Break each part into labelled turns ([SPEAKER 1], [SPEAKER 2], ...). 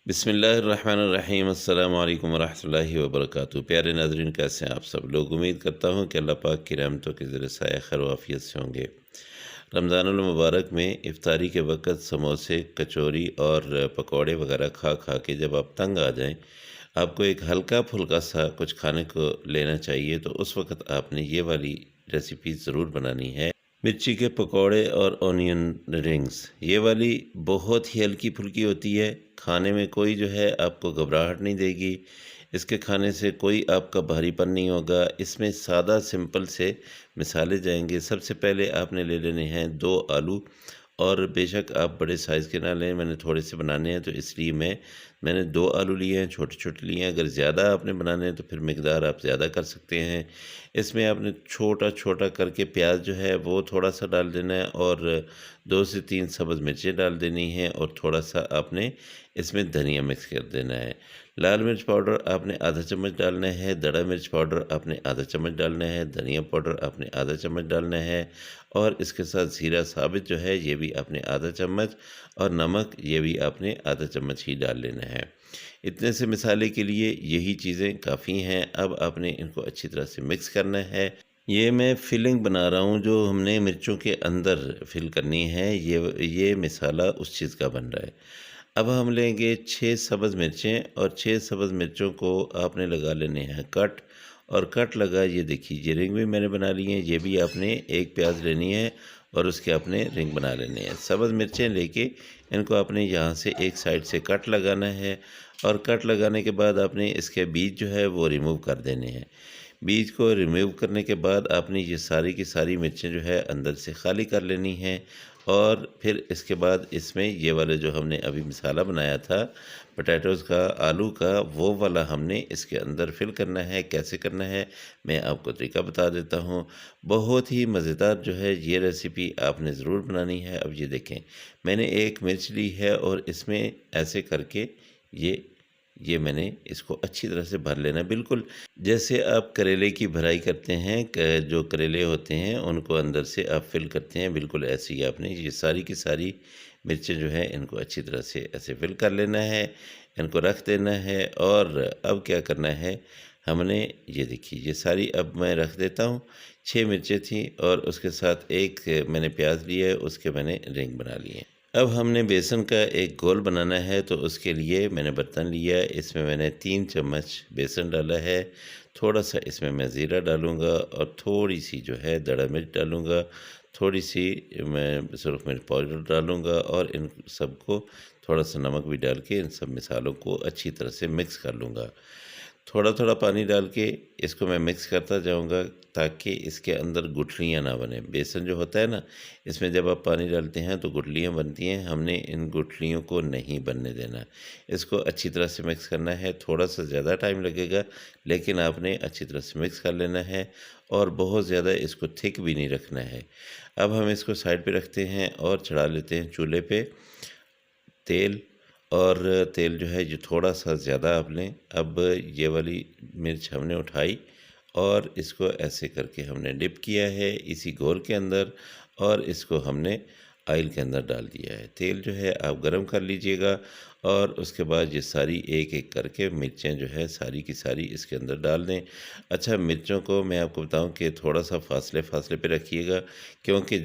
[SPEAKER 1] बिस्मिल्लाहिर्रहमानिर्रहीम अस्सलामु अलैकुम वरहमतुल्लाहि वबरकातुहू। प्यारे नाज़रीन, कैसे हैं आप सब लोग। उम्मीद करता हूँ कि अल्लाह पाक की रहमतों के ज़रिए साया खैर वाफ़ियत से होंगे। रमज़ानुल मुबारक में इफ्तारी के वक़्त समोसे, कचौरी और पकौड़े वगैरह खा खा के जब आप तंग आ जाएं, आपको एक हल्का-फुल्का सा कुछ खाने को लेना चाहिए, तो उस वक़्त आपने ये वाली रेसिपी ज़रूर बनानी है। मिर्ची के पकौड़े और ऑनियन रिंग्स, ये वाली बहुत ही हल्की-फुल्की होती है। खाने में कोई जो है आपको घबराहट नहीं देगी। इसके खाने से कोई आपका भारीपन नहीं होगा। इसमें सादा सिंपल से मिसाले जाएँगे। सबसे पहले आपने ले लेने हैं 2 आलू, और बेशक आप बड़े साइज़ के ना लें, मैंने थोड़े से बनाने हैं तो इसलिए मैंने 2 आलू लिए हैं, छोटे-छोटे लिए हैं। अगर ज़्यादा आपने बनाने हैं तो फिर मिकदार आप ज़्यादा कर सकते हैं। इसमें आपने छोटा-छोटा करके प्याज जो है वो थोड़ा-सा डाल देना है, और 2 से 3 सब्ज़ मिर्चें डाल देनी हैं, और थोड़ा-सा आपने इसमें धनिया मिक्स कर देना है। लाल मिर्च पाउडर आपने आधा चम्मच डालना है, दड़ा मिर्च पाउडर आपने आधा चम्मच डालना है, धनिया पाउडर आपने आधा चम्मच डालना है, और इसके साथ ज़ीरा साबित जो है ये भी आपने आधा चम्मच, और नमक ये भी आपने आधा चम्मच ही डाल लेना है। इतने से मिसाले के लिए यही चीज़ें काफ़ी हैं। अब आपने इनको अच्छी तरह से मिक्स करना है। ये मैं फिलिंग बना रहा हूँ जो हमने मिर्चों के अंदर फिल करनी है, ये मिसाला उस चीज़ का बन रहा है। अब हम लेंगे 6 सब्ज़ मिर्चें, और 6 सब्ज़ मिर्चों को आपने लगा लेने हैं कट। और कट लगा, ये देखिए ये रिंग भी मैंने बना ली है। ये भी आपने एक प्याज लेनी है और उसके आपने रिंग बना लेने हैं। सब्ज़ मिर्चें लेके इनको आपने यहाँ से एक साइड से कट लगाना है, और कट लगाने के बाद आपने इसके बीज जो है वो रिमूव कर देने हैं। बीज को रिमूव करने के बाद आपने ये सारी की सारी मिर्चें जो है अंदर से खाली कर लेनी हैं, और फिर इसके बाद इसमें ये वाले जो हमने अभी मसाला बनाया था पोटैटोज़ का, आलू का, वो वाला हमने इसके अंदर फिल करना है। कैसे करना है मैं आपको तरीका बता देता हूँ। बहुत ही मज़ेदार जो है ये रेसिपी आपने ज़रूर बनानी है। अब ये देखें, मैंने एक मिर्च ली है, और इसमें ऐसे करके ये मैंने इसको अच्छी तरह से भर लेना है, बिल्कुल जैसे आप करेले की भराई करते हैं। जो करेले होते हैं उनको अंदर से आप फिल करते हैं, बिल्कुल ऐसे ही आपने ये सारी की सारी मिर्चें जो हैं इनको अच्छी तरह से ऐसे फिल कर लेना है, इनको रख देना है। और अब क्या करना है, हमने ये देखिए ये सारी अब मैं रख देता हूँ। 6 मिर्चें थी, और उसके साथ एक मैंने प्याज लिया है, उसके मैंने रिंग बना लिए हैं। अब हमने बेसन का एक घोल बनाना है, तो उसके लिए मैंने बर्तन लिया, इसमें मैंने 3 चम्मच बेसन डाला है। थोड़ा-सा इसमें मैं ज़ीरा डालूँगा, और थोड़ी-सी जो है दड़ा मिर्च डालूँगा, थोड़ी-सी मैं सुरख मिर्च पाउडर डालूँगा, और इन सबको थोड़ा-सा नमक भी डाल के इन सब मसालों को अच्छी तरह से मिक्स कर लूँगा। थोड़ा-थोड़ा पानी डाल के इसको मैं मिक्स करता जाऊँगा, ताकि इसके अंदर गुठलियाँ ना बने। बेसन जो होता है ना, इसमें जब आप पानी डालते हैं तो गुठलियाँ बनती हैं, हमने इन गुठलियों को नहीं बनने देना। इसको अच्छी तरह से मिक्स करना है। थोड़ा-सा ज़्यादा टाइम लगेगा, लेकिन आपने अच्छी तरह से मिक्स कर लेना है, और बहुत ज़्यादा इसको थिक भी नहीं रखना है। अब हम इसको साइड पे रखते हैं, और चढ़ा लेते हैं चूल्हे पे तेल। और तेल जो है ये थोड़ा-सा ज़्यादा आप लें। अब ये वाली मिर्च हमने उठाई, और इसको ऐसे करके हमने डिप किया है इसी घोल के अंदर, और इसको हमने ऑयल के अंदर डाल दिया है। तेल जो है आप गरम कर लीजिएगा, और उसके बाद ये सारी एक-एक करके मिर्चें जो है सारी की सारी इसके अंदर डाल दें। अच्छा, मिर्चों को मैं आपको बताऊँ कि थोड़ा-सा फासले-फासले पे रखिएगा, क्योंकि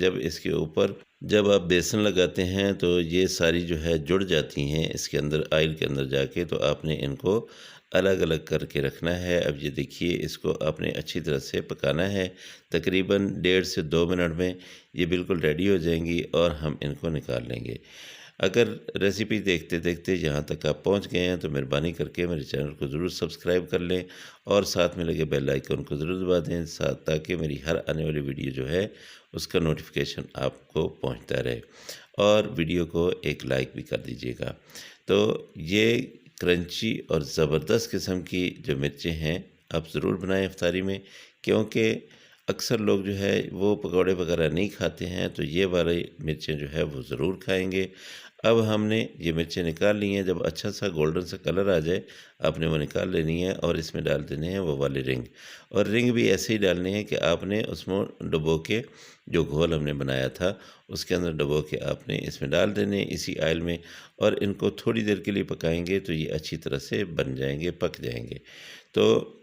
[SPEAKER 1] जब आप बेसन लगाते हैं तो ये सारी जो है जुड़ जाती हैं इसके अंदर, ऑयल के अंदर जाके, तो आपने इनको अलग-अलग करके रखना है। अब ये देखिए, इसको आपने अच्छी तरह से पकाना है। तकरीबन 1.5 से 2 मिनट में ये बिल्कुल रेडी हो जाएंगी, और हम इनको निकाल लेंगे। अगर रेसिपी देखते-देखते यहाँ तक आप पहुँच गए हैं, तो मेहरबानी करके मेरे चैनल को ज़रूर सब्सक्राइब कर लें, और साथ में लगे बेल आइकन को ज़रूर दबा दें, ताकि मेरी हर आने वाली वीडियो जो है उसका नोटिफिकेशन आपको पहुँचता रहे। और वीडियो को एक लाइक भी कर दीजिएगा। तो ये क्रंची और ज़बरदस्त किस्म की जो मिर्चें हैं, आप ज़रूर बनाएँ इफ्तारी में, क्योंकि अक्सर लोग जो है वो पकौड़े वगैरह नहीं खाते हैं, तो ये वाली मिर्चें जो है वो ज़रूर खाएँगे। अब हमने ये मिर्चें निकाल ली हैं, जब अच्छा सा गोल्डन सा कलर आ जाए, आपने वो निकाल लेनी है और इसमें डाल देने हैं वो वाले रिंग। और रिंग भी ऐसे ही डालने हैं कि आपने उसमें डुबो के, जो घोल हमने बनाया था, उसके अंदर डुबो के आपने इसमें डाल देने हैं इसी ऑयल में, और इनको थोड़ी देर के लिए पकाएँगे तो ये अच्छी तरह से बन जाएँगे, पक जाएँगे। तो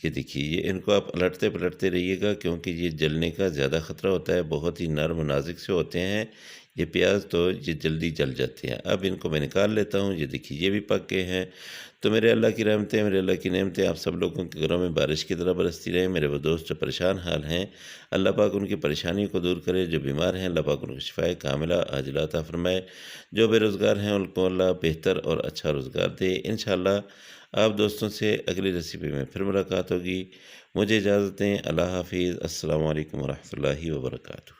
[SPEAKER 1] ये देखिए, ये इनको आप पलटते-पलटते रहिएगा, क्योंकि ये जलने का ज़्यादा ख़तरा होता है, बहुत ही नरम नाज़ुक से होते हैं ये प्याज़, तो ये जल्दी जल जाते हैं। अब इनको मैं निकाल लेता हूँ, ये देखिए ये भी पक गए हैं। तो मेरे अल्लाह की रहमतें, मेरे अल्लाह की नेमतें आप सब लोगों के घरों में बारिश की तरह बरसती रहें। मेरे वो दोस्त जो परेशान हाल हैं, अल्लाह पाक उनकी परेशानी को दूर करे। जो बीमार हैं, अल्लाह पाक उनको शिफ़ाए कामिला आजिला अता फ़रमाए। जो बेरोज़गार हैं, उनको अल्लाह बेहतर और अच्छा रोज़गार दे। इंशाअल्लाह आप दोस्तों से अगली रेसिपी में फिर मुलाकात होगी। मुझे इजाज़त दें। अल्लाह हाफ़िज़। अस्सलामु अलैकुम व रहमतुल्लाहि व बरकातुहू।